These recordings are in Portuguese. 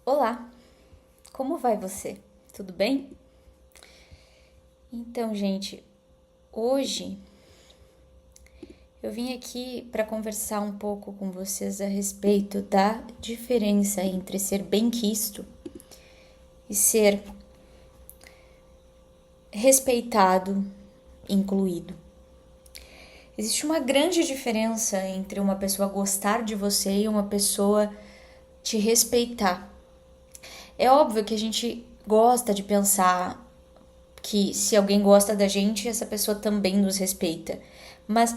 Olá, como vai você? Tudo bem? Então, gente, hoje eu vim aqui para conversar um pouco com vocês a respeito da diferença entre ser benquisto e ser respeitado, incluído. Existe uma grande diferença entre uma pessoa gostar de você e uma pessoa te respeitar. É óbvio que a gente gosta de pensar que se alguém gosta da gente, essa pessoa também nos respeita. Mas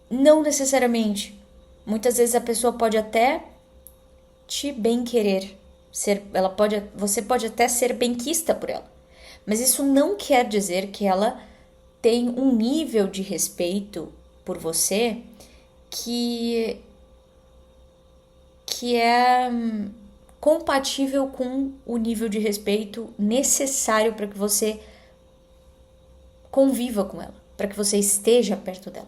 não necessariamente. Muitas vezes a pessoa pode até te bem querer, você pode até ser benquista por ela. Mas isso não quer dizer que ela tem um nível de respeito por você que que é compatível com o nível de respeito necessário para que você conviva com ela, para que você esteja perto dela.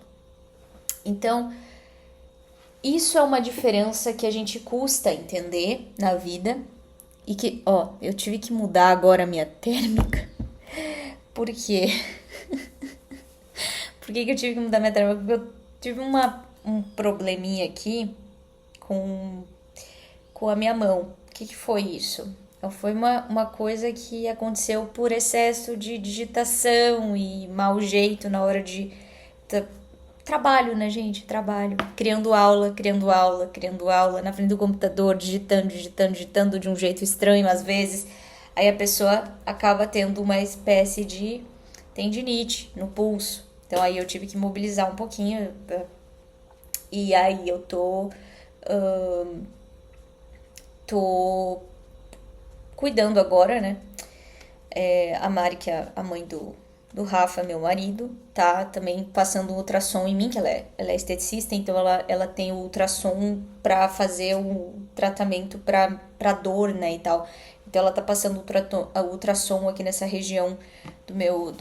Então, isso é uma diferença que a gente custa entender na vida e que, eu tive que mudar agora a minha térmica. Por quê? Por que eu tive que mudar minha térmica? Porque eu tive um probleminha aqui com, com a minha mão. O que foi isso? Foi uma coisa que aconteceu por excesso de digitação e mau jeito na hora de trabalho, né, gente? Trabalho. Criando aula, na frente do computador, digitando de um jeito estranho às vezes. Aí a pessoa acaba tendo uma espécie de tendinite no pulso. Então aí eu tive que mobilizar um pouquinho. E aí eu tô cuidando agora, né? A Mari, que é a mãe do Rafa, meu marido, tá também passando um ultrassom em mim, que ela é esteticista, então ela tem o ultrassom pra fazer o tratamento pra dor, né, e tal. Então ela tá passando o ultrassom aqui nessa região do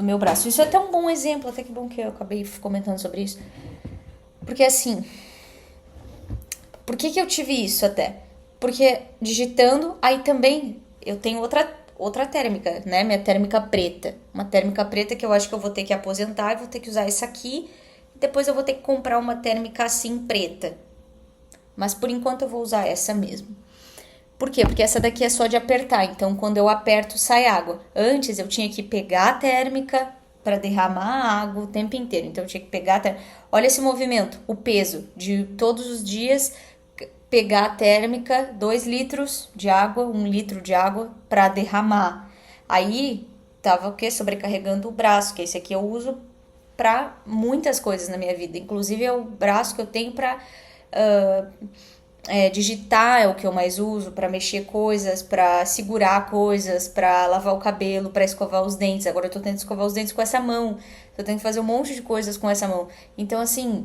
meu braço. Isso é até um bom exemplo, até que bom que eu acabei comentando sobre isso. Porque assim, por que eu tive isso até? Porque digitando, aí também eu tenho outra térmica, né? Minha térmica preta. Uma térmica preta que eu acho que eu vou ter que aposentar e vou ter que usar essa aqui. Depois eu vou ter que comprar uma térmica assim preta. Mas por enquanto eu vou usar essa mesmo. Por quê? Porque essa daqui é só de apertar. Então quando eu aperto sai água. Antes eu tinha que pegar a térmica para derramar água o tempo inteiro. Então eu tinha que pegar a térmica. Olha esse movimento, o peso de todos os dias pegar a térmica, 2 litros de água, 1 litro de água para derramar. Aí tava o quê? Sobrecarregando o braço, que esse aqui eu uso para muitas coisas na minha vida. Inclusive é o braço que eu tenho para digitar, é o que eu mais uso, para mexer coisas, para segurar coisas, para lavar o cabelo, para escovar os dentes. Agora eu tô tentando escovar os dentes com essa mão. Eu tenho que fazer um monte de coisas com essa mão. Então assim,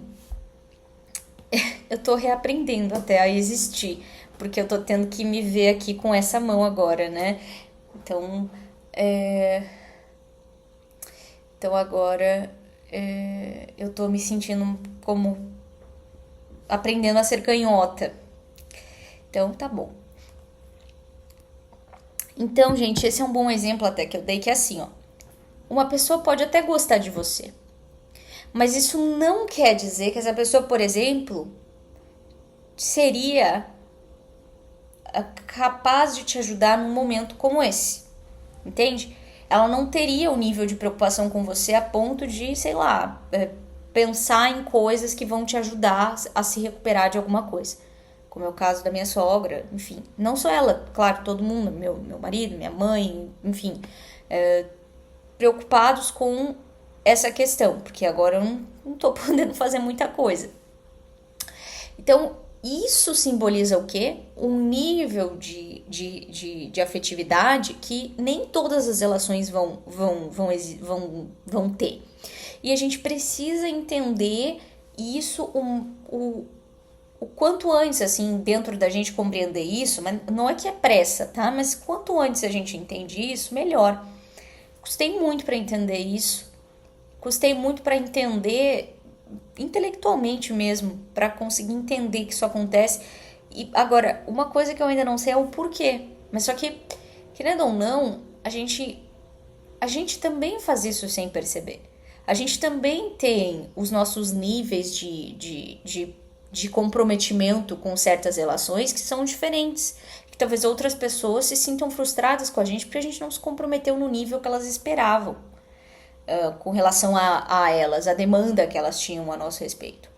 eu tô reaprendendo até a existir, porque eu tô tendo que me ver aqui com essa mão agora, né? Então, então agora eu tô me sentindo como aprendendo a ser canhota. Então, tá bom. Então, gente, esse é um bom exemplo até que eu dei, que é assim, ó. Uma pessoa pode até gostar de você, mas isso não quer dizer que essa pessoa, por exemplo, seria capaz de te ajudar num momento como esse, entende? Ela não teria o nível de preocupação com você a ponto de, sei lá, pensar em coisas que vão te ajudar a se recuperar de alguma coisa. Como é o caso da minha sogra, enfim. Não só ela, claro, todo mundo, meu marido, minha mãe, enfim. Preocupados com essa questão, porque agora eu não tô podendo fazer muita coisa. Então, isso simboliza o quê? Um nível de afetividade que nem todas as relações vão ter. E a gente precisa entender isso o quanto antes, assim, dentro da gente compreender isso, mas não é que é pressa, tá? Mas quanto antes a gente entende isso, melhor. Custei muito para entender isso. Custei muito para entender intelectualmente mesmo, para conseguir entender que isso acontece. E agora, uma coisa que eu ainda não sei é o porquê. Mas só que, querendo ou não, a gente também faz isso sem perceber. A gente também tem os nossos níveis de comprometimento com certas relações que são diferentes. Que talvez outras pessoas se sintam frustradas com a gente porque a gente não se comprometeu no nível que elas esperavam, com relação a elas, a demanda que elas tinham a nosso respeito.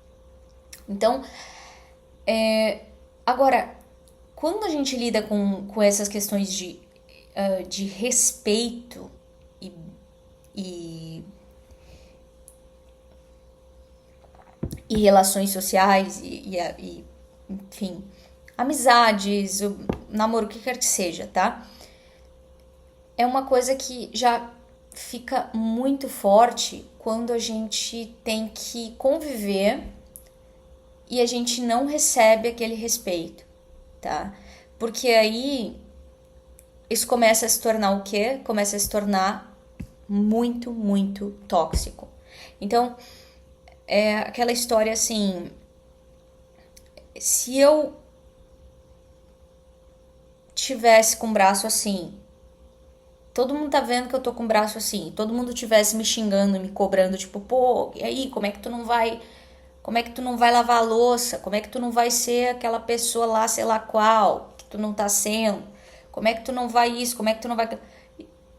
Então, agora, quando a gente lida com essas questões de respeito e, e relações sociais enfim, amizades, o namoro, o que quer que seja, tá? É uma coisa que já fica muito forte quando a gente tem que conviver e a gente não recebe aquele respeito, tá? Porque aí isso começa a se tornar o quê? Começa a se tornar muito, muito tóxico. Então, é aquela história assim, se eu tivesse com o braço assim, todo mundo tá vendo que eu tô com o braço assim, todo mundo tivesse me xingando, me cobrando, tipo, pô, e aí, como é que tu não vai lavar a louça? Como é que tu não vai ser aquela pessoa lá, sei lá qual, que tu não tá sendo? Como é que tu não vai isso? Como é que tu não vai...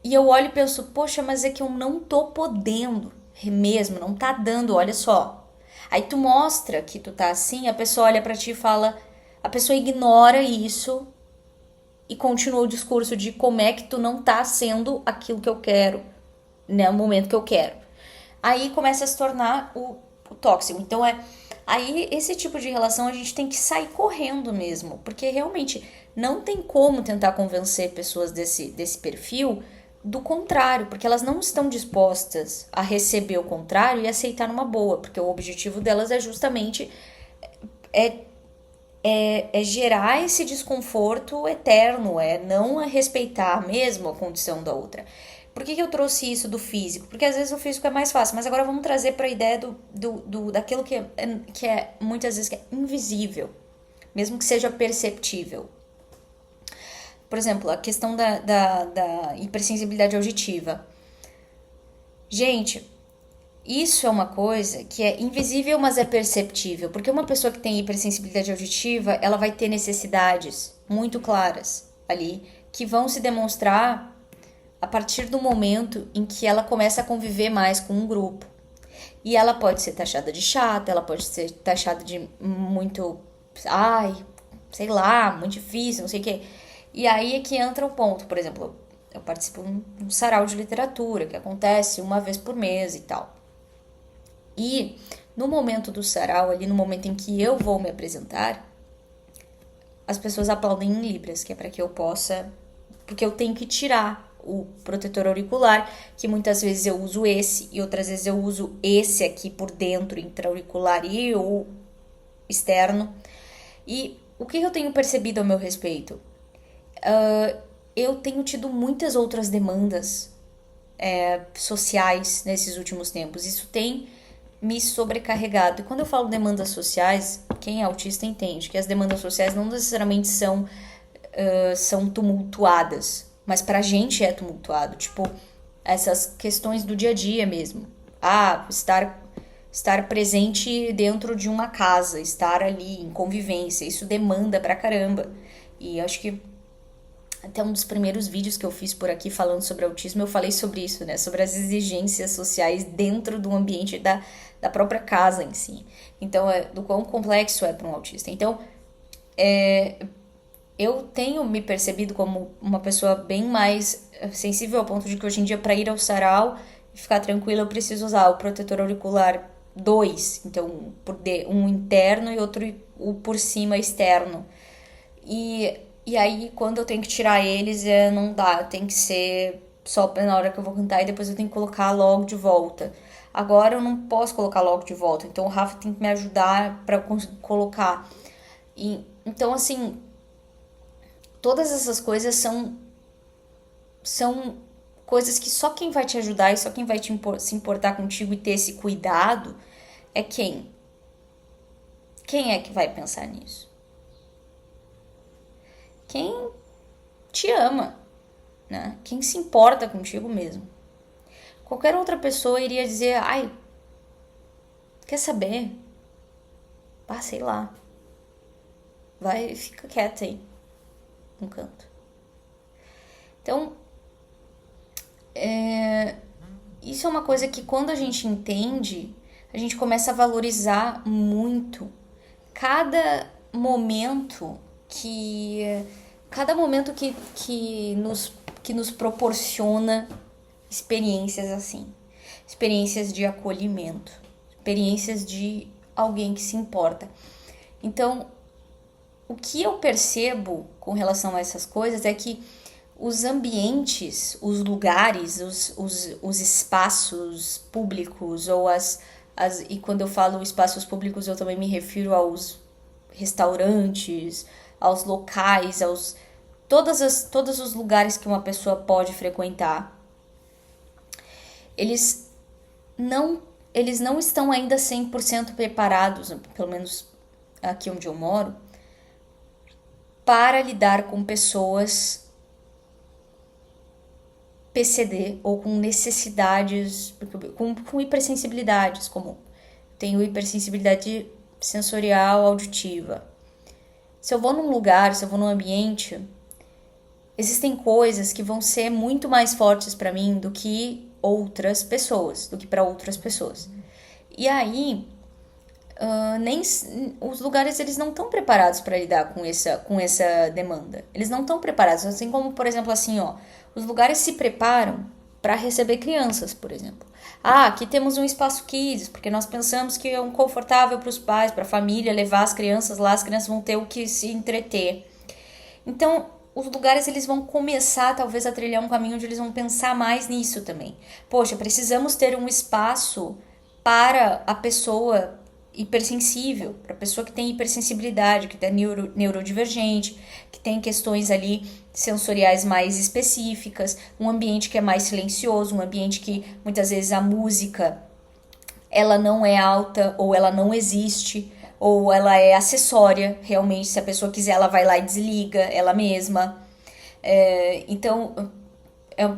E eu olho e penso, poxa, mas é que eu não tô podendo mesmo, não tá dando, olha só. Aí tu mostra que tu tá assim, a pessoa olha pra ti e fala, a pessoa ignora isso e continua o discurso de como é que tu não tá sendo aquilo que eu quero, né, no momento que eu quero. Aí começa a se tornar o tóxico. Então aí esse tipo de relação a gente tem que sair correndo mesmo, porque realmente não tem como tentar convencer pessoas desse perfil do contrário, porque elas não estão dispostas a receber o contrário e aceitar numa boa, porque o objetivo delas é justamente é, gerar esse desconforto eterno, é não respeitar mesmo a condição da outra. Por que eu trouxe isso do físico? Porque às vezes o físico é mais fácil, mas agora vamos trazer para a ideia daquilo que é muitas vezes que é invisível, mesmo que seja perceptível. Por exemplo, a questão da hipersensibilidade auditiva. Gente, isso é uma coisa que é invisível, mas é perceptível. Porque uma pessoa que tem hipersensibilidade auditiva, ela vai ter necessidades muito claras ali, que vão se demonstrar a partir do momento em que ela começa a conviver mais com um grupo. E ela pode ser taxada de chata, ela pode ser taxada de muito... Ai, sei lá, muito difícil, não sei o quê. E aí é que entra o ponto. Por exemplo, eu participo de um sarau de literatura, que acontece uma vez por mês e tal. E no momento do sarau, ali no momento em que eu vou me apresentar, as pessoas aplaudem em Libras, que é para que eu possa... Porque eu tenho que tirar o protetor auricular, que muitas vezes eu uso esse e outras vezes eu uso esse aqui por dentro, intra-auricular e o externo. E o que eu tenho percebido a meu respeito? Eu tenho tido muitas outras demandas sociais nesses últimos tempos. Isso tem me sobrecarregado. E quando eu falo demandas sociais, quem é autista entende que as demandas sociais não necessariamente são tumultuadas, mas pra gente é tumultuado. Tipo, essas questões do dia a dia mesmo. Estar presente dentro de uma casa, estar ali em convivência, isso demanda pra caramba. E acho que até um dos primeiros vídeos que eu fiz por aqui falando sobre autismo, eu falei sobre isso, né? Sobre as exigências sociais dentro do ambiente da própria casa em si. Então, do quão complexo é para um autista. Então, eu tenho me percebido como uma pessoa bem mais sensível ao ponto de que hoje em dia, para ir ao sarau e ficar tranquila, eu preciso usar o protetor auricular 2. Então, um interno e outro por cima externo. E aí, quando eu tenho que tirar eles, não dá. Tem que ser só na hora que eu vou cantar e depois eu tenho que colocar logo de volta. Agora eu não posso colocar logo de volta, então o Rafa tem que me ajudar para conseguir colocar. Então, assim, todas essas coisas são coisas que só quem vai te ajudar e só quem vai se importar contigo e ter esse cuidado é quem? Quem é que vai pensar nisso? te ama, né? Quem se importa contigo mesmo. Qualquer outra pessoa iria dizer, ai, quer saber? Ah, sei lá. Vai, fica quieta aí, num canto. Então, isso é uma coisa que quando a gente entende, a gente começa a valorizar muito cada momento que nos proporciona experiências assim, experiências de acolhimento, experiências de alguém que se importa. Então, o que eu percebo com relação a essas coisas é que os ambientes, os lugares, os espaços públicos ou e quando eu falo espaços públicos eu também me refiro aos restaurantes, aos locais, todos os lugares que uma pessoa pode frequentar, eles não estão ainda 100% preparados, pelo menos aqui onde eu moro, para lidar com pessoas PCD ou com necessidades, com hipersensibilidades, como tenho hipersensibilidade sensorial auditiva. Se eu vou num lugar, se eu vou num ambiente, existem coisas que vão ser muito mais fortes para mim do que para outras pessoas. E aí, nem os lugares eles não estão preparados para lidar com essa demanda. Eles não estão preparados, assim como, por exemplo, assim, os lugares se preparam para receber crianças, por exemplo. Aqui temos um espaço kids, porque nós pensamos que é um confortável para os pais, para a família, levar as crianças lá, as crianças vão ter o que se entreter. Então, os lugares eles vão começar talvez a trilhar um caminho onde eles vão pensar mais nisso também. Poxa, precisamos ter um espaço para a pessoa hipersensível, para a pessoa que tem hipersensibilidade, que é neurodivergente, que tem questões ali sensoriais mais específicas, um ambiente que é mais silencioso, um ambiente que muitas vezes a música ela não é alta ou ela não existe, ou ela é acessória, realmente, se a pessoa quiser ela vai lá e desliga ela mesma. Então, é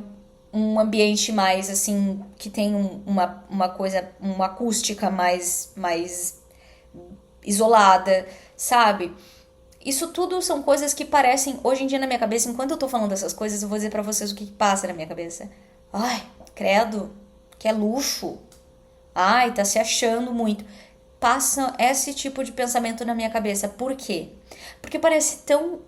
um ambiente mais, assim, que tem uma coisa, uma acústica mais isolada, sabe? Isso tudo são coisas que parecem, hoje em dia na minha cabeça, enquanto eu tô falando dessas coisas, eu vou dizer pra vocês o que passa na minha cabeça. Ai, credo, que é luxo. Ai, tá se achando muito. Passa esse tipo de pensamento na minha cabeça. Por quê? Porque parece tão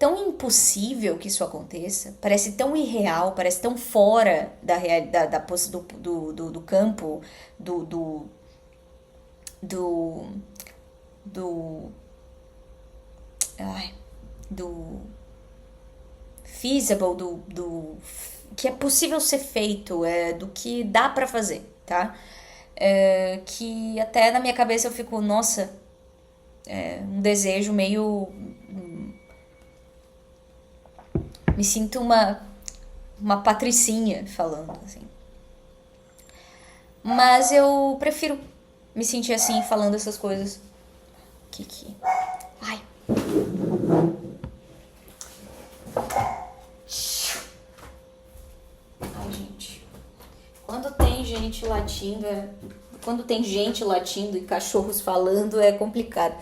impossível que isso aconteça, parece tão irreal, parece tão fora da realidade, do campo, do feasible, do que é possível ser feito, do que dá pra fazer, tá? Que até na minha cabeça eu fico, nossa, um desejo meio... Me sinto uma patricinha falando, assim. Mas eu prefiro me sentir assim, falando essas coisas. Ai. Ai, gente. Quando tem gente latindo e cachorros falando, é complicado.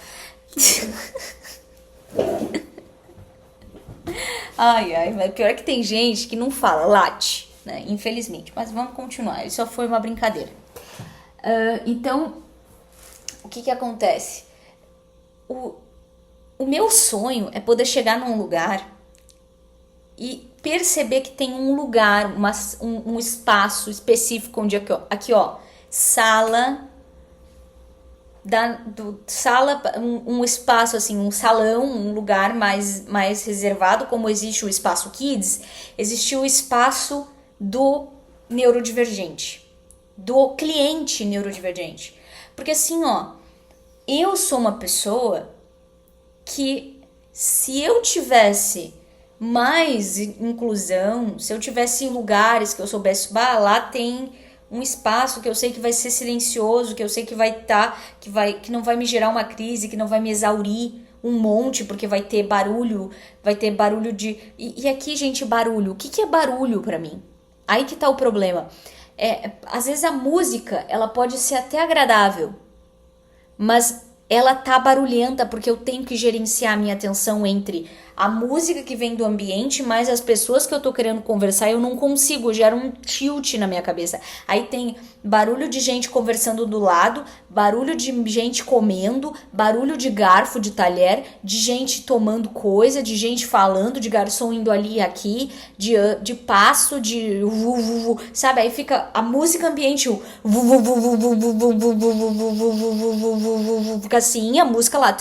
Ai, mas pior é que tem gente que não fala, late, né? Infelizmente. Mas vamos continuar, isso só foi uma brincadeira. Então, o que acontece? O meu sonho é poder chegar num lugar e perceber que tem um lugar, um espaço específico onde aqui ó, sala, um espaço assim, um salão, um lugar mais reservado, como existe o espaço kids, existe o espaço do neurodivergente, do cliente neurodivergente. Porque assim, ó, eu sou uma pessoa que se eu tivesse mais inclusão, se eu tivesse lugares que eu soubesse, lá tem um espaço que eu sei que vai ser silencioso, que eu sei que vai estar, que não vai me gerar uma crise, que não vai me exaurir um monte, porque vai ter barulho de... E aqui, gente, barulho. O que é barulho pra mim? Aí que tá o problema. Às vezes a música, ela pode ser até agradável, mas ela tá barulhenta porque eu tenho que gerenciar a minha atenção entre a música que vem do ambiente mais as pessoas que eu tô querendo conversar, eu não consigo, gera um tilt na minha cabeça. Aí tem barulho de gente conversando do lado, barulho de gente comendo, barulho de garfo, de talher, de gente tomando coisa, de gente falando, de garçom indo ali e aqui, de passo, de sabe? Aí fica a música ambiente, fica assim, a música lá,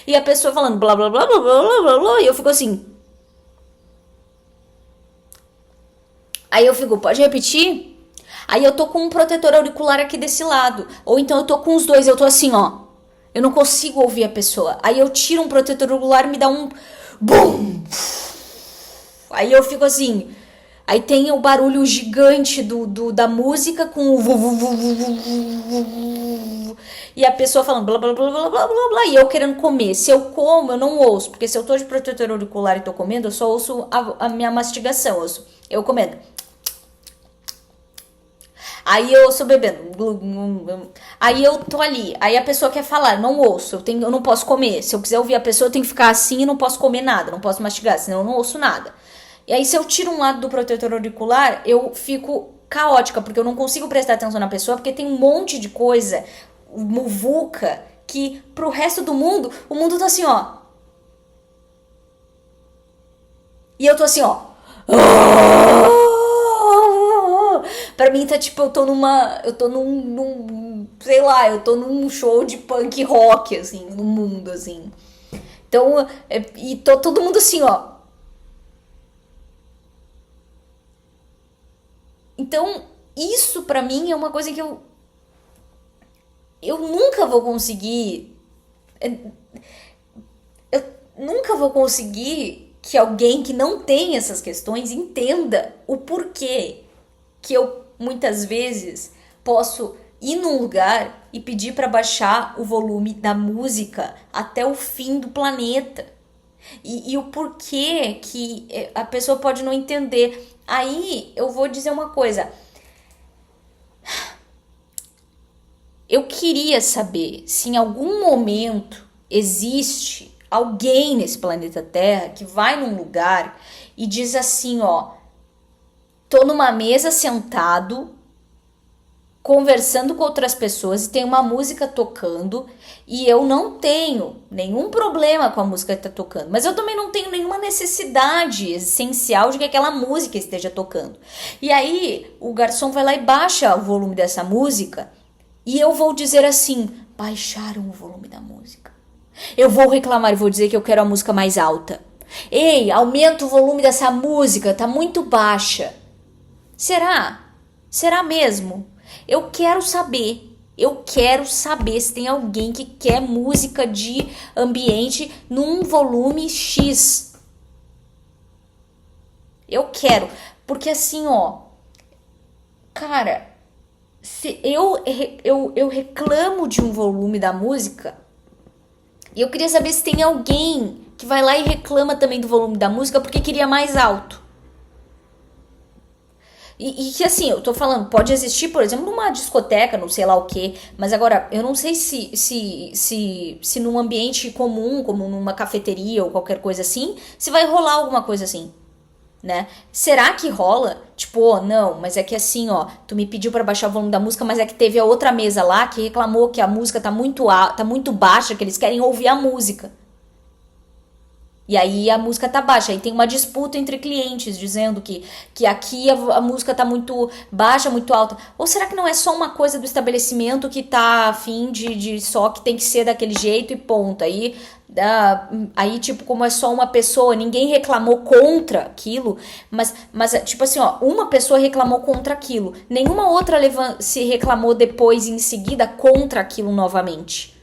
e a pessoa falando blá blá blá blá blá blá blá, e eu fico assim. Aí eu fico, pode repetir? Aí eu tô com um protetor auricular aqui desse lado, ou então eu tô com os dois, eu tô assim, ó. Eu não consigo ouvir a pessoa. Aí eu tiro um protetor auricular e me dá um bum. Aí eu fico assim. Aí tem o barulho gigante da música com o e a pessoa falando blá blá blá blá blá blá blá e eu querendo comer. Se eu como, eu não ouço, porque se eu tô de protetor auricular e tô comendo, eu só ouço a minha mastigação, eu comendo. Aí eu ouço bebendo. Aí eu tô ali. Aí a pessoa quer falar, não ouço, eu não posso comer. Se eu quiser ouvir a pessoa, eu tenho que ficar assim e não posso comer nada, não posso mastigar, senão eu não ouço nada. E aí, se eu tiro um lado do protetor auricular, eu fico caótica, porque eu não consigo prestar atenção na pessoa, porque tem um monte de coisa, muvuca, que pro resto do mundo, o mundo tá assim, ó. E eu tô assim, ó. Pra mim tá tipo, eu tô sei lá, eu tô num show de punk rock, assim, no mundo, assim. Então, e tô todo mundo assim, ó. Então, isso pra mim é uma coisa que eu nunca vou conseguir. Eu nunca vou conseguir que alguém que não tem essas questões entenda o porquê que eu muitas vezes posso ir num lugar e pedir pra baixar o volume da música até o fim do planeta. E o porquê que a pessoa pode não entender. Aí eu vou dizer uma coisa. Eu queria saber se em algum momento existe alguém nesse planeta Terra que vai num lugar e diz assim, ó, tô numa mesa sentado, conversando com outras pessoas e tem uma música tocando e eu não tenho nenhum problema com a música que tá tocando, mas eu também não tenho nenhuma necessidade essencial de que aquela música esteja tocando. E aí o garçom vai lá e baixa o volume dessa música e eu vou dizer assim, baixaram o volume da música. Eu vou reclamar e vou dizer que eu quero a música mais alta. Ei, aumenta o volume dessa música, tá muito baixa. Será? Será mesmo? Eu quero saber se tem alguém que quer música de ambiente num volume X. Eu quero, porque assim, ó, cara, se eu reclamo de um volume da música, e eu queria saber se tem alguém que vai lá e reclama também do volume da música porque queria mais alto. E que assim, eu tô falando, pode existir, por exemplo, numa discoteca, não sei lá o que, mas agora, eu não sei se num ambiente comum, como numa cafeteria ou qualquer coisa assim, se vai rolar alguma coisa assim, né? Será que rola? Tipo, oh, não, mas é que assim, ó, tu me pediu pra baixar o volume da música, mas é que teve a outra mesa lá que reclamou que a música tá muito baixa, que eles querem ouvir a música. E aí a música tá baixa, aí tem uma disputa entre clientes dizendo que aqui a música tá muito baixa, muito alta. Ou será que não é só uma coisa do estabelecimento que tá a fim de só que tem que ser daquele jeito e ponto? Aí tipo, como é só uma pessoa, ninguém reclamou contra aquilo, mas tipo assim, ó, uma pessoa reclamou contra aquilo, nenhuma outra se reclamou depois em seguida contra aquilo novamente.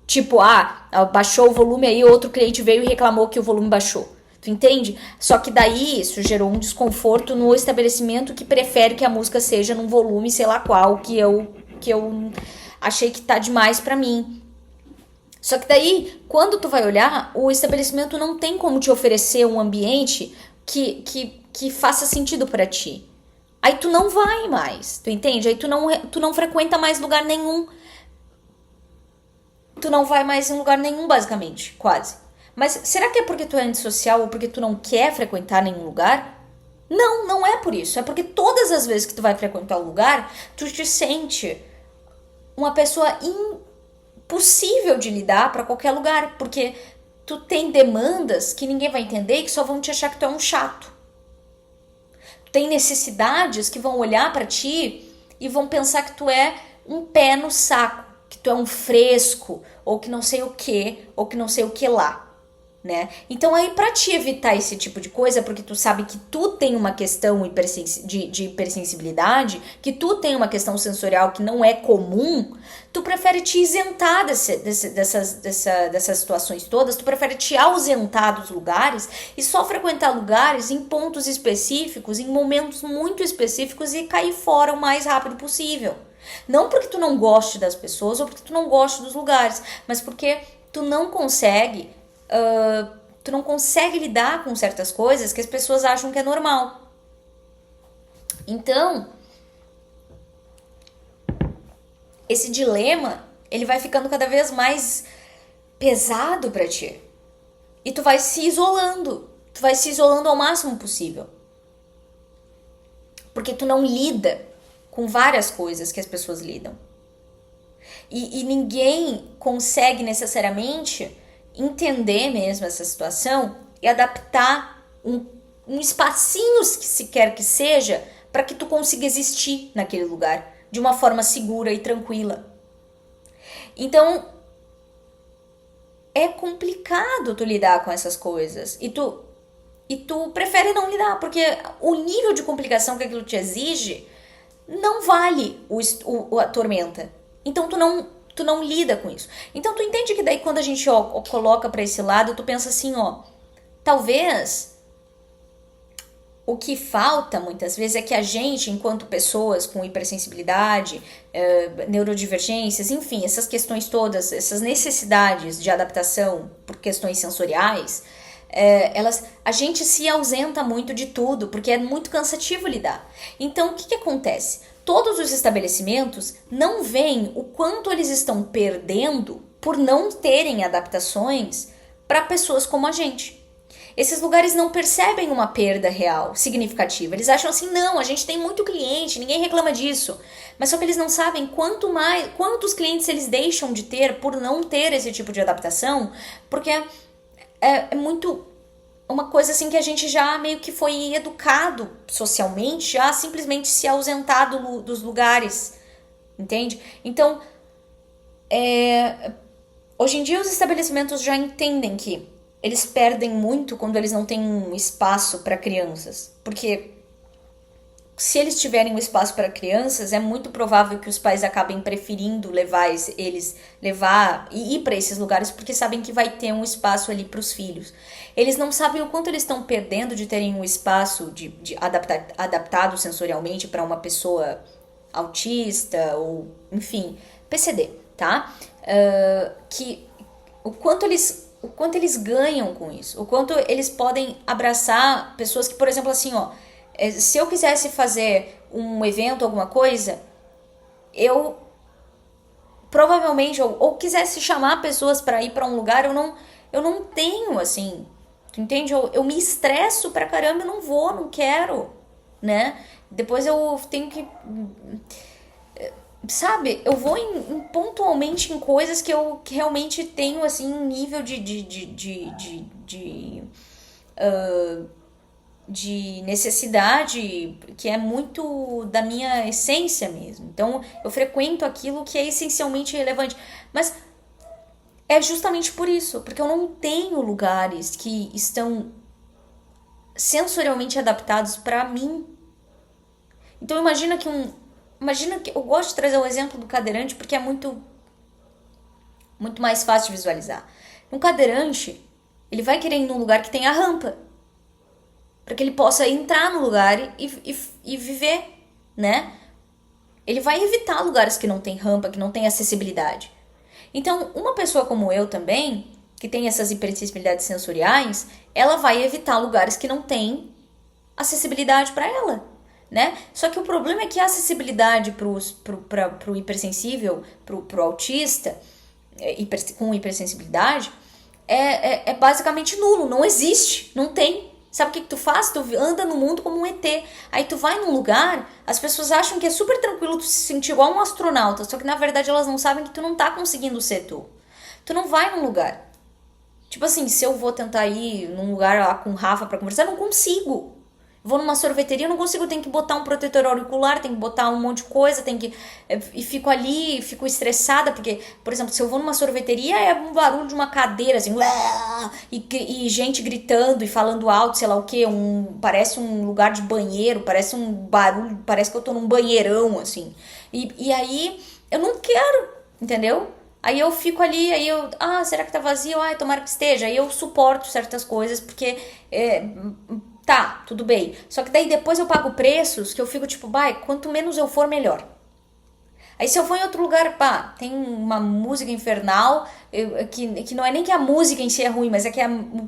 Tipo, baixou o volume, aí outro cliente veio e reclamou que o volume baixou. Tu entende? Só que daí isso gerou um desconforto no estabelecimento que prefere que a música seja num volume, sei lá qual, que eu... achei que tá demais pra mim. Só que daí, quando tu vai olhar, o estabelecimento não tem como te oferecer um ambiente que faça sentido pra ti. Aí tu não vai mais, tu entende? Aí tu não frequenta mais lugar nenhum. Tu não vai mais em lugar nenhum, basicamente, quase. Mas será que é porque tu é antissocial ou porque tu não quer frequentar nenhum lugar? Não, não é por isso. É porque todas as vezes que tu vai frequentar o lugar, tu te sente uma pessoa impossível de lidar para qualquer lugar, porque tu tem demandas que ninguém vai entender e que só vão te achar que tu é um chato. Tu tem necessidades que vão olhar para ti e vão pensar que tu é um pé no saco, que tu é um fresco, ou que não sei o que, ou que não sei o que lá. Né? Então aí pra te evitar esse tipo de coisa, porque tu sabe que tu tem uma questão de hipersensibilidade, que tu tem uma questão sensorial que não é comum, tu prefere te isentar dessas situações todas, tu prefere te ausentar dos lugares e só frequentar lugares em pontos específicos, em momentos muito específicos e cair fora o mais rápido possível. Não porque tu não goste das pessoas ou porque tu não goste dos lugares, mas porque tu não consegue lidar com certas coisas que as pessoas acham que é normal. Então, esse dilema, ele vai ficando cada vez mais pesado pra ti. E tu vai se isolando. Tu vai se isolando ao máximo possível. Porque tu não lida com várias coisas que as pessoas lidam. E ninguém consegue necessariamente entender mesmo essa situação e adaptar um espacinho que se quer que seja para que tu consiga existir naquele lugar de uma forma segura e tranquila. Então é complicado tu lidar com essas coisas e tu prefere não lidar porque o nível de complicação que aquilo te exige não vale a tormenta. Então tu não lida com isso. Então tu entende que daí quando a gente coloca pra esse lado, tu pensa assim, talvez o que falta muitas vezes é que a gente, enquanto pessoas com hipersensibilidade, neurodivergências, enfim, essas questões todas, essas necessidades de adaptação por questões sensoriais, a gente se ausenta muito de tudo, porque é muito cansativo lidar. Então o que acontece? Todos os estabelecimentos não veem o quanto eles estão perdendo por não terem adaptações para pessoas como a gente. Esses lugares não percebem uma perda real, significativa. Eles acham assim, não, a gente tem muito cliente, ninguém reclama disso. Mas só que eles não sabem quantos clientes eles deixam de ter por não ter esse tipo de adaptação, porque é muito uma coisa assim que a gente já meio que foi educado socialmente, já simplesmente se ausentar dos lugares, entende? Então, hoje em dia os estabelecimentos já entendem que eles perdem muito quando eles não têm um espaço para crianças, porque se eles tiverem um espaço para crianças, é muito provável que os pais acabem preferindo levar e ir para esses lugares porque sabem que vai ter um espaço ali para os filhos. Eles não sabem o quanto eles estão perdendo de terem um espaço adaptado sensorialmente para uma pessoa autista ou, enfim, PCD, tá? O quanto eles ganham com isso, o quanto eles podem abraçar pessoas que, por exemplo, assim, se eu quisesse fazer um evento, alguma coisa, eu provavelmente, ou quisesse chamar pessoas para ir para um lugar, eu não tenho, assim, tu entende? Eu me estresso pra caramba, eu não vou, não quero, né? Depois eu tenho que, sabe, eu vou pontualmente em coisas que eu realmente tenho, assim, um nível de necessidade que é muito da minha essência mesmo. Então, eu frequento aquilo que é essencialmente relevante. Mas é justamente por isso, porque eu não tenho lugares que estão sensorialmente adaptados para mim. Então, imagina que eu gosto de trazer o exemplo do cadeirante porque é muito mais fácil de visualizar. Um cadeirante, ele vai querer ir num lugar que tem a rampa, para que ele possa entrar no lugar e viver, né? Ele vai evitar lugares que não tem rampa, que não tem acessibilidade. Então, uma pessoa como eu também, que tem essas hipersensibilidades sensoriais, ela vai evitar lugares que não tem acessibilidade para ela, né? Só que o problema é que a acessibilidade pro hipersensível, pro autista, com hipersensibilidade, é basicamente nulo, não existe, não tem. Sabe o que tu faz? Tu anda no mundo como um ET. Aí tu vai num lugar, as pessoas acham que é super tranquilo tu se sentir igual um astronauta, só que na verdade elas não sabem que tu não tá conseguindo ser tu. Tu não vai num lugar. Tipo assim, se eu vou tentar ir num lugar lá com o Rafa pra conversar, eu não consigo. Vou numa sorveteria, eu não consigo, eu tenho que botar um protetor auricular, tenho que botar um monte de coisa, tenho que. E fico ali, fico estressada, porque, por exemplo, se eu vou numa sorveteria, é um barulho de uma cadeira, assim, e gente gritando e falando alto, sei lá o que, parece um lugar de banheiro, parece um barulho, parece que eu tô num banheirão, assim. E aí, eu não quero, entendeu? Aí eu fico ali, aí eu, será que tá vazio? Tomara que esteja. Aí eu suporto certas coisas, porque. Tá, tudo bem. Só que daí depois eu pago preços que eu fico tipo, quanto menos eu for, melhor. Aí se eu for em outro lugar, tem uma música infernal, que não é nem que a música em si é ruim, mas é que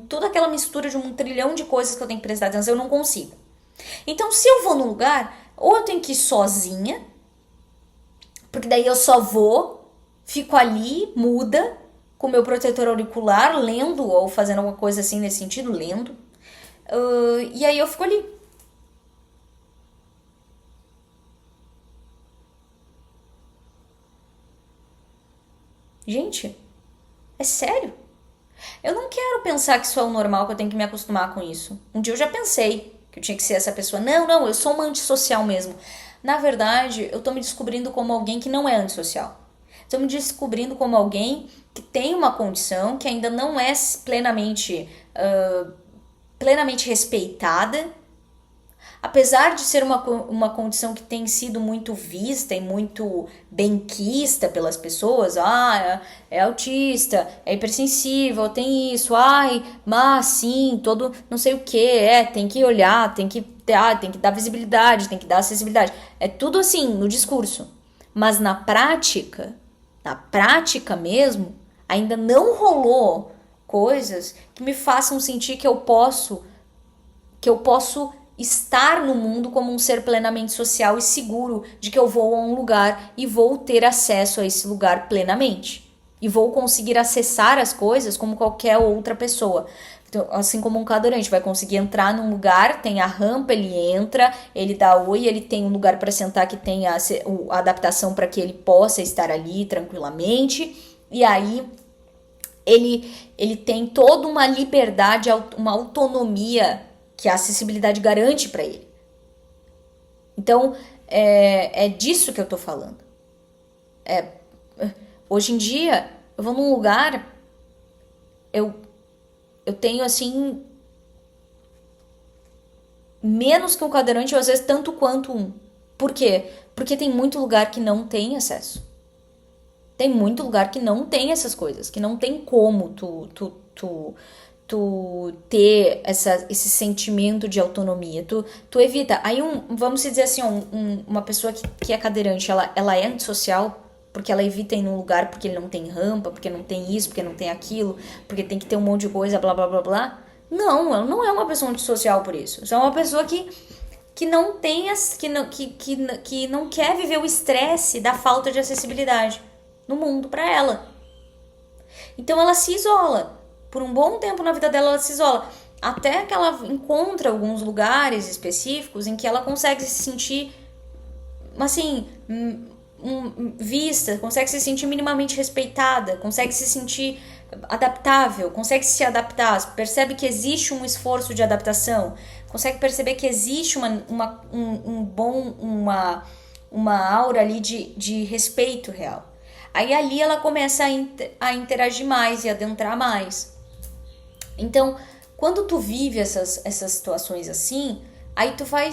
toda aquela mistura de um trilhão de coisas que eu tenho que prestar atenção, eu não consigo. Então se eu vou num lugar, ou eu tenho que ir sozinha, porque daí eu só vou, fico ali, muda, com meu protetor auricular, lendo, ou fazendo alguma coisa assim nesse sentido, lendo. E aí eu fico ali. Gente, é sério? Eu não quero pensar que isso é o normal, que eu tenho que me acostumar com isso. Um dia eu já pensei que eu tinha que ser essa pessoa. Não, eu sou uma antissocial mesmo. Na verdade, eu tô me descobrindo como alguém que não é antissocial. Tô me descobrindo como alguém que tem uma condição que ainda não é plenamente respeitada, apesar de ser uma condição que tem sido muito vista e muito benquista pelas pessoas, é autista, é hipersensível, tem isso, mas sim, todo não sei o que, tem que olhar, tem que dar visibilidade, tem que dar acessibilidade. É tudo assim no discurso. Mas na prática mesmo, ainda não rolou coisas que me façam sentir que eu posso estar no mundo como um ser plenamente social e seguro de que eu vou a um lugar e vou ter acesso a esse lugar plenamente. E vou conseguir acessar as coisas como qualquer outra pessoa. Então, assim como um cadeirante vai conseguir entrar num lugar, tem a rampa, ele entra, ele dá oi, ele tem um lugar para sentar que tem a adaptação para que ele possa estar ali tranquilamente. E aí ele tem toda uma liberdade, uma autonomia que a acessibilidade garante para ele. Então, é disso que eu tô falando. Hoje em dia, eu vou num lugar, eu tenho, assim, menos que um cadeirante, ou às vezes tanto quanto um. Por quê? Porque tem muito lugar que não tem acesso. Tem muito lugar que não tem essas coisas, que não tem como tu ter esse sentimento de autonomia. Tu evita. Aí, vamos dizer assim, uma pessoa que é cadeirante, ela é antissocial porque ela evita ir num lugar porque ele não tem rampa, porque não tem isso, porque não tem aquilo, porque tem que ter um monte de coisa, blá, blá, blá, blá. Não, ela não é uma pessoa antissocial por isso. Ela é uma pessoa que não tem, que não quer viver o estresse da falta de acessibilidade no mundo para ela. Então ela se isola. Por um bom tempo na vida dela, ela se isola. Até que ela encontra alguns lugares específicos em que ela consegue se sentir, assim, vista, consegue se sentir minimamente respeitada, consegue se sentir adaptável, consegue se adaptar, percebe que existe um esforço de adaptação, consegue perceber que existe uma aura ali de respeito real. Aí ali ela começa a interagir mais e adentrar mais. Então, quando tu vive essas situações assim, aí tu vai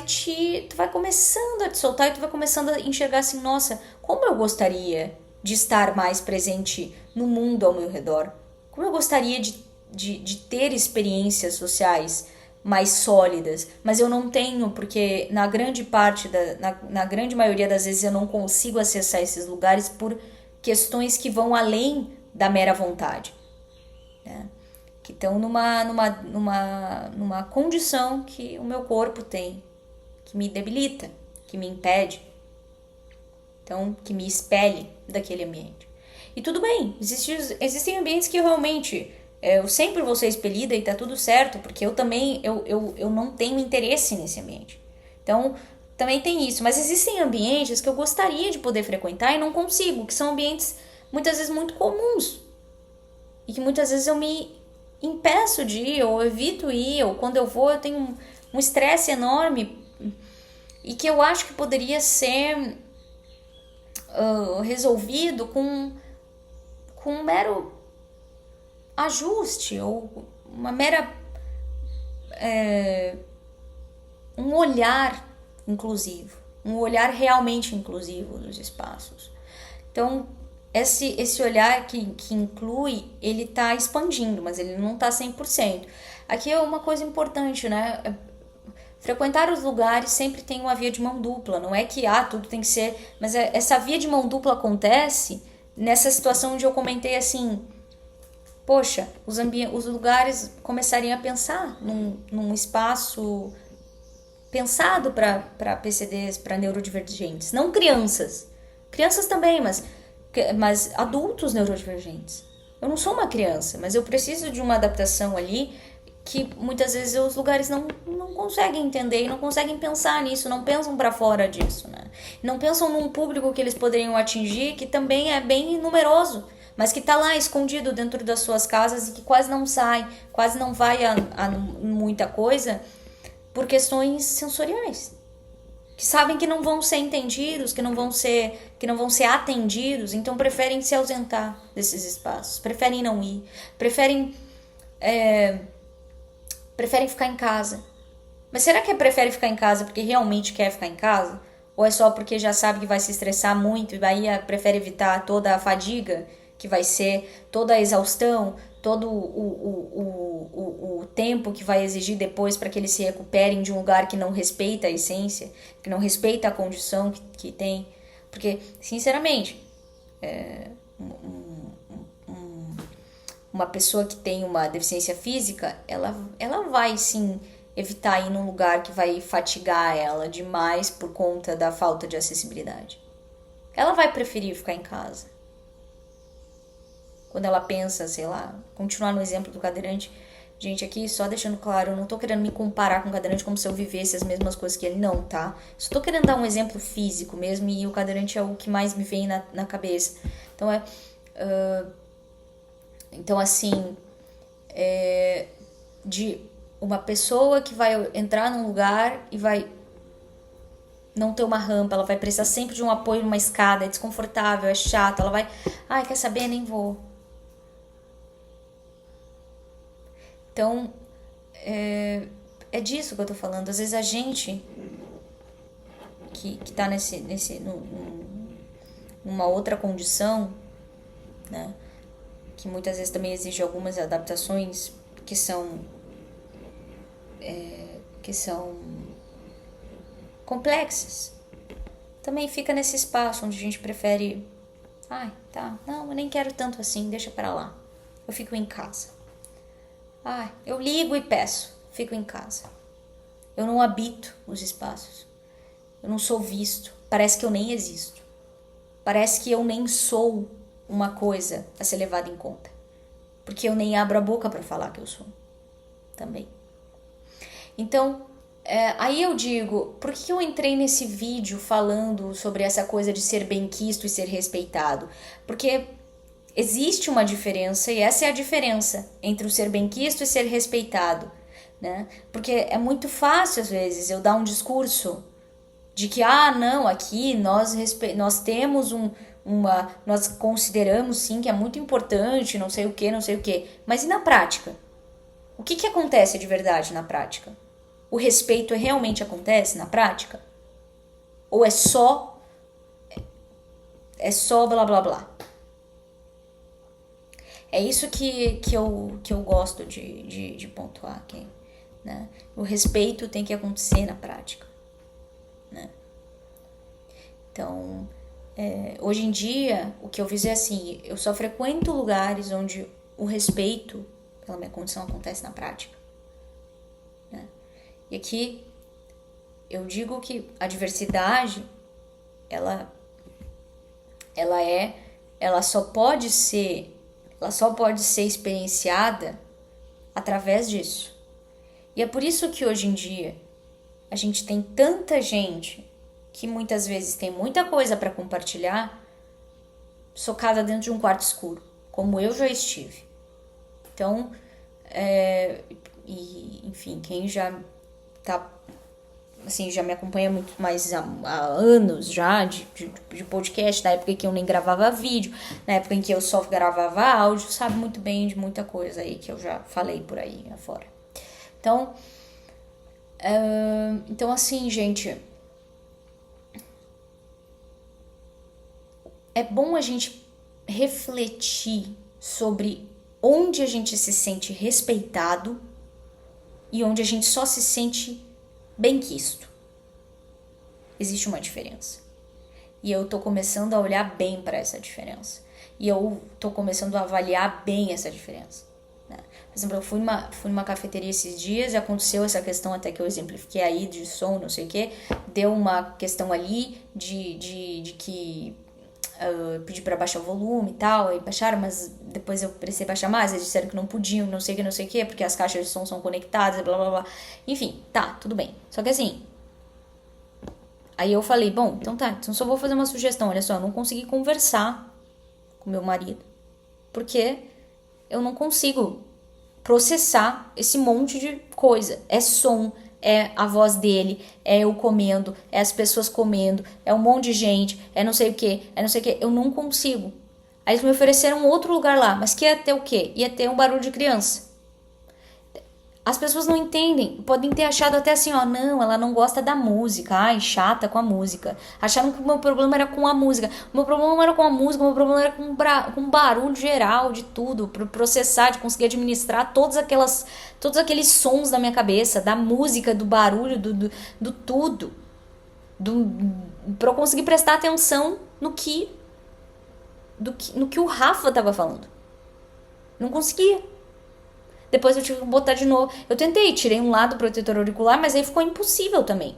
começando a te soltar e tu vai começando a enxergar assim, nossa, como eu gostaria de estar mais presente no mundo ao meu redor. Como eu gostaria de ter experiências sociais mais sólidas, mas eu não tenho, porque na grande parte, na grande maioria das vezes eu não consigo acessar esses lugares por questões que vão além da mera vontade, né? Que estão numa condição que o meu corpo tem, que me debilita, que me impede, então que me expele daquele ambiente. E tudo bem, existem ambientes que realmente eu sempre vou ser expelida e tá tudo certo, porque eu também eu não tenho interesse nesse ambiente. Então, também tem isso. Mas existem ambientes que eu gostaria de poder frequentar e não consigo, que são ambientes muitas vezes muito comuns. E que muitas vezes eu me impeço de ir, ou evito ir, ou quando eu vou eu tenho um estresse enorme e que eu acho que poderia ser resolvido com um mero ajuste ou uma mera um olhar inclusivo, um olhar realmente inclusivo dos espaços. Então, esse olhar que inclui, ele está expandindo, mas ele não está 100%. Aqui é uma coisa importante, né? Frequentar os lugares sempre tem uma via de mão dupla, não é que tudo tem que ser... Mas essa via de mão dupla acontece nessa situação onde eu comentei assim... Poxa, os lugares começariam a pensar num espaço pensado para PCDs, para neurodivergentes. Não crianças. Crianças também, mas adultos neurodivergentes. Eu não sou uma criança, mas eu preciso de uma adaptação ali que muitas vezes os lugares não conseguem entender e não conseguem pensar nisso, não pensam para fora disso, né? Não pensam num público que eles poderiam atingir, que também é bem numeroso, mas que está lá escondido dentro das suas casas e que quase não sai, quase não vai a muita coisa por questões sensoriais. Que sabem que não vão ser entendidos, que não vão ser atendidos, então preferem se ausentar desses espaços, preferem não ir, preferem ficar em casa. Mas será que prefere ficar em casa porque realmente quer ficar em casa? Ou é só porque já sabe que vai se estressar muito e aí prefere evitar toda a fadiga, que vai ser toda a exaustão, todo o tempo que vai exigir depois para que eles se recuperem de um lugar que não respeita a essência, que não respeita a condição que tem? Porque, sinceramente, uma pessoa que tem uma deficiência física, ela vai sim evitar ir num lugar que vai fatigar ela demais por conta da falta de acessibilidade. Ela vai preferir ficar em casa. Quando ela pensa, sei lá, continuar no exemplo do cadeirante, gente, aqui só deixando claro, eu não tô querendo me comparar com o cadeirante como se eu vivesse as mesmas coisas que ele, não, tá? Só tô querendo dar um exemplo físico mesmo e o cadeirante é o que mais me vem na cabeça. Então então assim, de uma pessoa que vai entrar num lugar e vai não ter uma rampa, ela vai precisar sempre de um apoio numa escada, é desconfortável, é chato, ela vai, quer saber, nem vou. Então, é disso que eu tô falando. Às vezes a gente que tá numa outra condição, né, que muitas vezes também exige algumas adaptações que são complexas, também fica nesse espaço onde a gente prefere, não, eu nem quero tanto assim, deixa pra lá, eu fico em casa. Eu ligo e peço, fico em casa. Eu não habito os espaços. Eu não sou visto. Parece que eu nem existo. Parece que eu nem sou uma coisa a ser levada em conta. Porque eu nem abro a boca para falar que eu sou. Também. Então, aí eu digo, por que eu entrei nesse vídeo falando sobre essa coisa de ser benquisto e ser respeitado? Porque existe uma diferença, e essa é a diferença entre o ser benquisto e ser respeitado, né? Porque é muito fácil, às vezes, eu dar um discurso de que, não, aqui nós temos nós consideramos, sim, que é muito importante, não sei o quê. Mas e na prática? O que acontece de verdade na prática? O respeito realmente acontece na prática? Ou é só blá, blá, blá? É isso que eu gosto de pontuar aqui. né? O respeito tem que acontecer na prática, né? Então, hoje em dia, o que eu fiz é assim, eu só frequento lugares onde o respeito pela minha condição acontece na prática, né? E aqui eu digo que a diversidade, ela só pode ser experienciada através disso. E é por isso que hoje em dia a gente tem tanta gente que muitas vezes tem muita coisa para compartilhar socada dentro de um quarto escuro, como eu já estive. Então, enfim, quem já tá, assim, já me acompanha muito mais há anos já de podcast, na época em que eu nem gravava vídeo, na época em que eu só gravava áudio, sabe muito bem de muita coisa aí que eu já falei por aí afora. Então assim, gente, é bom a gente refletir sobre onde a gente se sente respeitado e onde a gente só se sente benquisto. Existe uma diferença. E eu tô começando a olhar bem para essa diferença. E eu tô começando a avaliar bem essa diferença, né? Por exemplo, eu fui numa cafeteria esses dias e aconteceu essa questão até que eu exemplifiquei aí de som, não sei o que. Deu uma questão ali de que pedi para baixar o volume e tal, aí baixaram, mas depois eu precisei baixar mais, eles disseram que não podiam, não sei o que, porque as caixas de som são conectadas, blá blá blá. Enfim, tá, tudo bem. Só que assim, aí eu falei, bom, então só vou fazer uma sugestão, olha só, eu não consegui conversar com meu marido, porque eu não consigo processar esse monte de coisa. É som, é a voz dele, é eu comendo, é as pessoas comendo, é um monte de gente, é não sei o que, eu não consigo. Aí eles me ofereceram outro lugar lá, mas que ia ter o quê? Ia ter um barulho de criança. As pessoas não entendem, podem ter achado até assim, ó, não, ela não gosta da música, ai, chata com a música. Acharam que o meu problema era com a música. O meu problema não era com a música, o meu problema era com barulho geral de tudo, para processar, de conseguir administrar todos aqueles sons da minha cabeça, da música, do barulho, do tudo. Para eu conseguir prestar atenção no que o Rafa tava falando. Não conseguia. Depois eu tive que botar de novo. Eu tentei, tirei um lado do protetor auricular, mas aí ficou impossível também.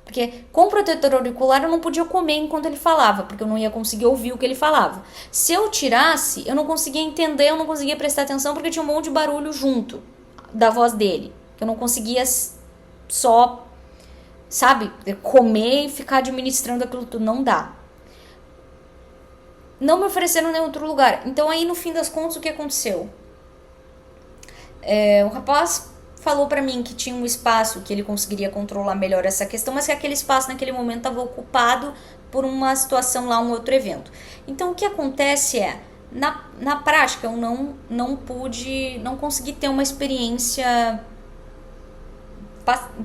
Porque com o protetor auricular eu não podia comer enquanto ele falava, porque eu não ia conseguir ouvir o que ele falava. Se eu tirasse, eu não conseguia entender, eu não conseguia prestar atenção, porque tinha um monte de barulho junto da voz dele. Eu não conseguia só, sabe, comer e ficar administrando aquilo tudo. Não dá. Não me ofereceram em nenhum outro lugar. Então aí no fim das contas o que aconteceu? O rapaz falou pra mim que tinha um espaço que ele conseguiria controlar melhor essa questão, mas que aquele espaço naquele momento estava ocupado por uma situação lá, um outro evento. Então o que acontece é, na prática eu não consegui ter uma experiência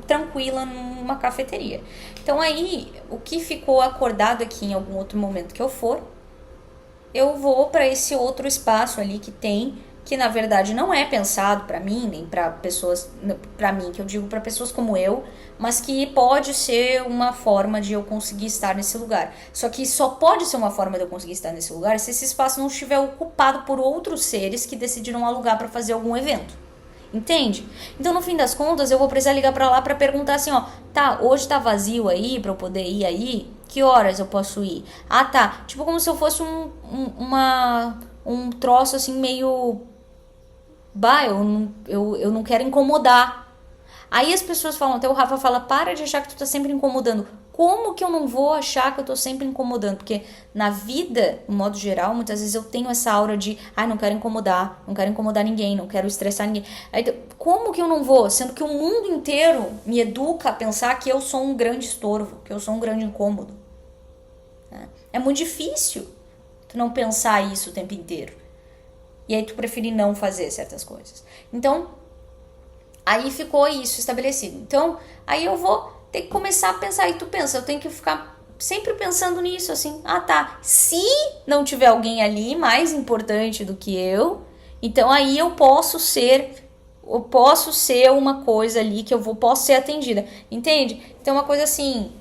tranquila numa cafeteria. Então aí, o que ficou acordado aqui em algum outro momento que eu for, eu vou para esse outro espaço ali que na verdade não é pensado para mim, nem para pessoas, para mim, que eu digo para pessoas como eu, mas que pode ser uma forma de eu conseguir estar nesse lugar. Só que só pode ser uma forma de eu conseguir estar nesse lugar se esse espaço não estiver ocupado por outros seres que decidiram alugar para fazer algum evento. Entende? Então no fim das contas eu vou precisar ligar para lá para perguntar assim, ó, tá, hoje tá vazio aí para eu poder ir aí? Que horas eu posso ir? Ah, tá, tipo como se eu fosse um troço assim meio... Bah, eu não quero incomodar. Aí as pessoas falam, até o Rafa fala, para de achar que tu tá sempre incomodando. Como que eu não vou achar que eu tô sempre incomodando? Porque na vida, no modo geral, muitas vezes eu tenho essa aura de, não quero incomodar ninguém, não quero estressar ninguém. Aí, como que eu não vou? Sendo que o mundo inteiro me educa a pensar que eu sou um grande estorvo, que eu sou um grande incômodo. É muito difícil tu não pensar isso o tempo inteiro. E aí tu prefere não fazer certas coisas. Então, aí ficou isso estabelecido. Então, aí eu vou ter que começar a pensar. E tu pensa, eu tenho que ficar sempre pensando nisso, assim. Ah, tá. Se não tiver alguém ali mais importante do que eu, então aí eu posso ser eu posso ser uma coisa ali que posso ser atendida, entende? Então uma coisa assim,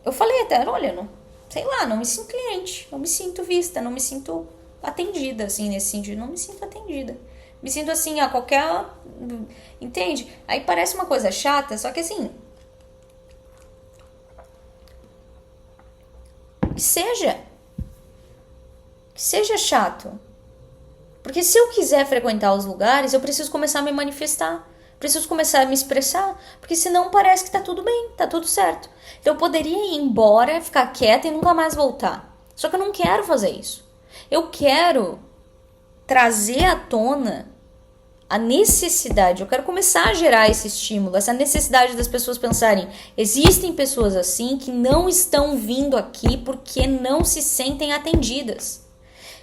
eu falei até, olha, não, sei lá, não me sinto cliente, não me sinto vista, não me sinto atendida, assim, nesse sentido, não me sinto atendida. Me sinto assim, a qualquer, entende? Aí parece uma coisa chata, só que assim, que seja chato. Porque se eu quiser frequentar os lugares, eu preciso começar a me manifestar. Preciso começar a me expressar. Porque senão parece que tá tudo bem, tá tudo certo. Então eu poderia ir embora, ficar quieta e nunca mais voltar. Só que eu não quero fazer isso. Eu quero trazer à tona a necessidade, eu quero começar a gerar esse estímulo, essa necessidade das pessoas pensarem, existem pessoas assim que não estão vindo aqui porque não se sentem atendidas.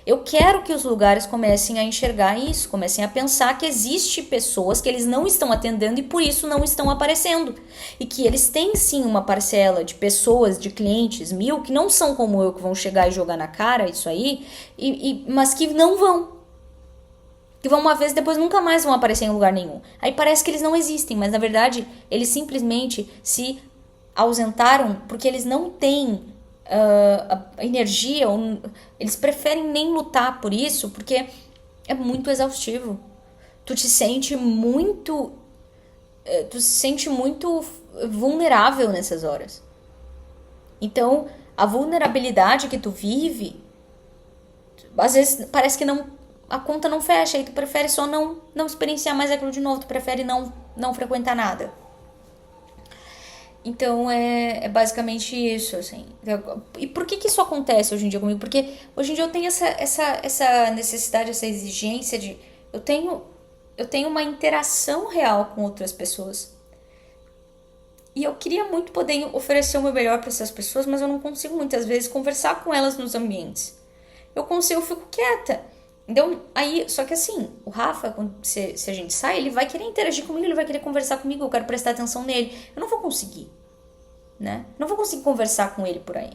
Eu quero que os lugares comecem a enxergar isso, comecem a pensar que existe pessoas que eles não estão atendendo e por isso não estão aparecendo. E que eles têm sim uma parcela de pessoas, de clientes, 1000, que não são como eu, que vão chegar e jogar na cara isso aí, mas que não vão. Que vão uma vez, depois nunca mais vão aparecer em lugar nenhum. Aí parece que eles não existem, mas na verdade eles simplesmente se ausentaram porque eles não têm a energia, ou eles preferem nem lutar por isso, porque é muito exaustivo. Tu te sente muito vulnerável nessas horas. Então, a vulnerabilidade que tu vive, às vezes parece que não, a conta não fecha, e tu prefere só não experienciar mais aquilo de novo, tu prefere não frequentar nada. Então é basicamente isso, assim. E por que isso acontece hoje em dia comigo? Porque hoje em dia eu tenho essa necessidade, essa exigência de... Eu tenho uma interação real com outras pessoas. E eu queria muito poder oferecer o meu melhor para essas pessoas, mas eu não consigo muitas vezes conversar com elas nos ambientes. Eu fico quieta. Então, aí, só que assim, o Rafa, se a gente sai, ele vai querer interagir comigo, ele vai querer conversar comigo, eu quero prestar atenção nele. Eu não vou conseguir, né? Não vou conseguir conversar com ele por aí.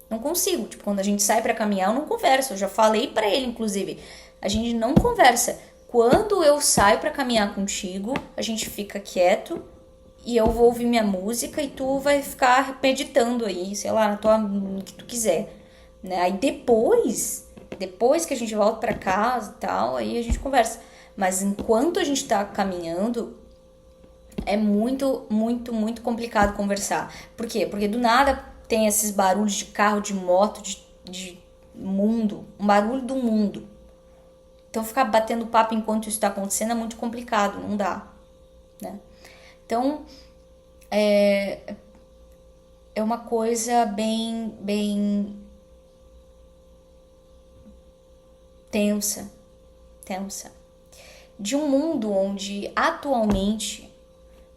Não consigo. Tipo, quando a gente sai pra caminhar, eu não converso. Eu já falei pra ele, inclusive, a gente não conversa. Quando eu saio pra caminhar contigo, a gente fica quieto e eu vou ouvir minha música e tu vai ficar meditando aí, sei lá, no que tu quiser, né? Aí depois que a gente volta pra casa e tal, aí a gente conversa. Mas enquanto a gente tá caminhando, é muito, muito, muito complicado conversar. Por quê? Porque do nada tem esses barulhos de carro, de moto, de mundo, um barulho do mundo. Então ficar batendo papo enquanto isso tá acontecendo é muito complicado, não dá, né? Então, é uma coisa bem tensa. De um mundo onde atualmente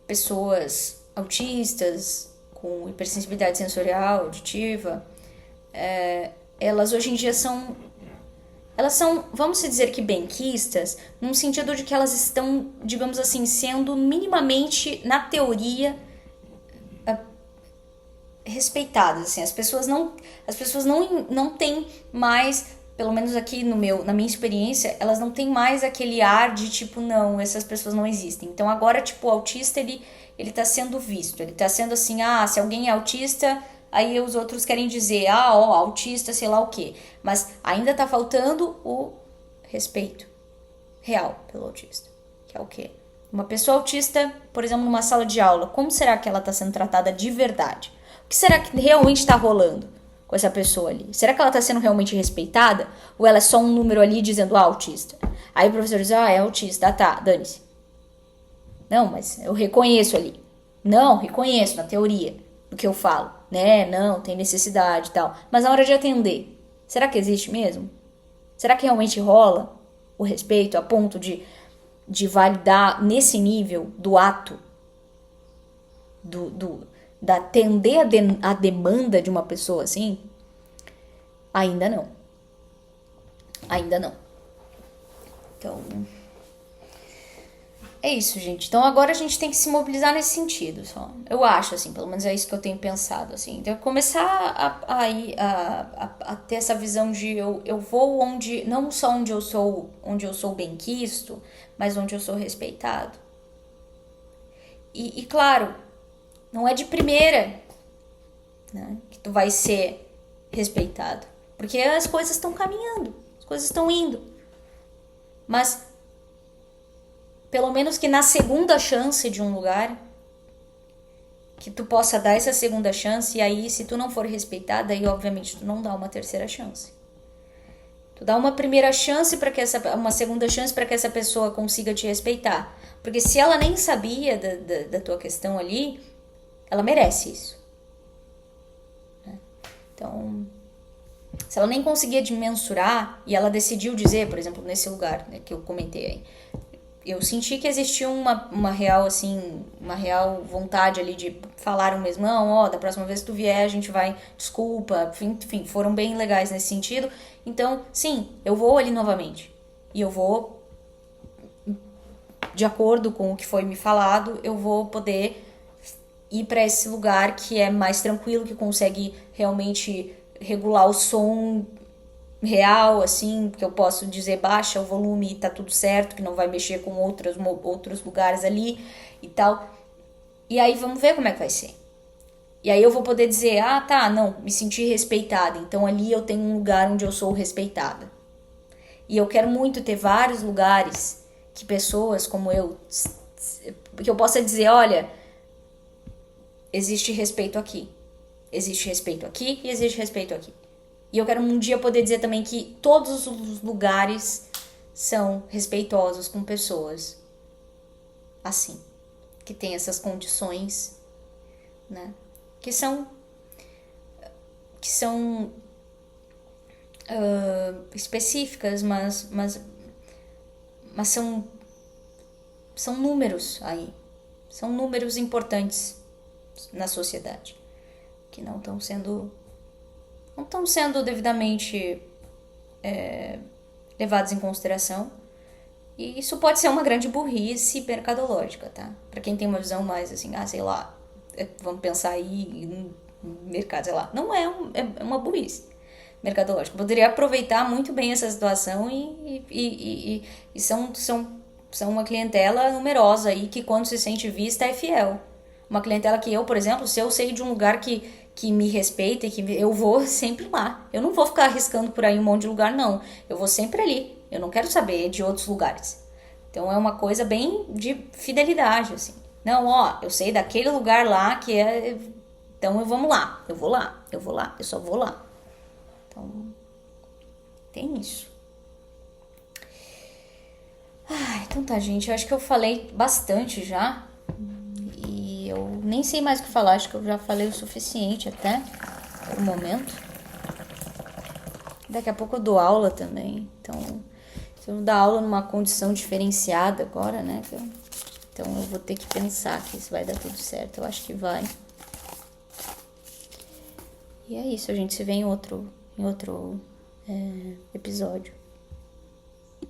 pessoas autistas com hipersensibilidade sensorial, auditiva, elas hoje em dia elas são, vamos dizer que benquistas, num sentido de que elas estão, digamos assim, sendo minimamente, na teoria, respeitadas, assim. As pessoas não têm mais, pelo menos aqui na minha experiência, elas não têm mais aquele ar de tipo, não, essas pessoas não existem. Então agora, tipo, o autista, ele tá sendo visto, ele tá sendo assim, se alguém é autista, aí os outros querem dizer, autista, sei lá o quê. Mas ainda tá faltando o respeito real pelo autista, que é o quê? Uma pessoa autista, por exemplo, numa sala de aula, como será que ela tá sendo tratada de verdade? O que será que realmente tá rolando com essa pessoa ali? Será que ela tá sendo realmente respeitada? Ou ela é só um número ali dizendo, autista? Aí o professor diz, é autista, tá, dane-se. Não, mas eu reconheço ali. Não, reconheço na teoria do que eu falo, né? Não, tem necessidade e tal. Mas na hora de atender, será que existe mesmo? Será que realmente rola o respeito a ponto de validar nesse nível do ato, da atender a demanda de uma pessoa assim? Ainda não. Então, É isso, gente. Então agora a gente tem que se mobilizar nesse sentido, só. Eu acho, assim, pelo menos é isso que eu tenho pensado, assim. Então começar a ter essa visão de eu vou onde, não só onde eu sou bem quisto, mas onde eu sou respeitado. E claro, não é de primeira, né, que tu vai ser respeitado. Porque as coisas estão caminhando, as coisas estão indo. Mas pelo menos que na segunda chance de um lugar, que tu possa dar essa segunda chance, e aí se tu não for respeitada, aí obviamente tu não dá uma terceira chance. Tu dá uma primeira chance para que uma segunda chance para que essa pessoa consiga te respeitar. Porque se ela nem sabia da tua questão ali, ela merece isso. Então, se ela nem conseguia mensurar e ela decidiu dizer, por exemplo, nesse lugar, né, que eu comentei aí, eu senti que existia uma real, assim, uma real vontade ali de falar mesmo, não, ó, da próxima vez que tu vier a gente vai, desculpa, enfim, foram bem legais nesse sentido. Então, sim, eu vou ali novamente. E eu vou, de acordo com o que foi me falado, eu vou poder ir para esse lugar que é mais tranquilo, que consegue realmente regular o som real, assim, que eu posso dizer baixa o volume e tá tudo certo, que não vai mexer com outros lugares ali e tal. E aí vamos ver como é que vai ser. E aí eu vou poder dizer, ah, tá, não, me senti respeitada, então ali eu tenho um lugar onde eu sou respeitada. E eu quero muito ter vários lugares que pessoas como eu, que eu possa dizer, olha, existe respeito aqui. Existe respeito aqui e existe respeito aqui. E eu quero um dia poder dizer também que todos os lugares são respeitosos com pessoas assim, que tem essas condições, né? Que são específicas, mas são números aí. São números importantes na sociedade que não estão sendo devidamente levados em consideração. E isso pode ser uma grande burrice mercadológica, tá? Pra quem tem uma visão mais assim, sei lá, vamos pensar aí no mercado, sei lá. Não é uma burrice mercadológica. Poderia aproveitar muito bem essa situação e são uma clientela numerosa aí que quando se sente vista é fiel. Uma clientela que eu, por exemplo, se eu sei de um lugar que me respeita e que eu vou sempre lá. Eu não vou ficar arriscando por aí um monte de lugar, não. Eu vou sempre ali. Eu não quero saber de outros lugares. Então é uma coisa bem de fidelidade, assim. Não, ó, eu sei daquele lugar lá que é... Então vamos lá. Eu vou lá. Eu só vou lá. Então, tem isso. Então tá, gente. Eu acho que eu falei bastante já. E eu nem sei mais o que falar. Acho que eu já falei o suficiente até pro momento. Daqui a pouco eu dou aula também. Então, se eu não dar aula numa condição diferenciada agora, né? Então eu vou ter que pensar que se vai dar tudo certo. Eu acho que vai. E é isso. A gente se vê em outro episódio.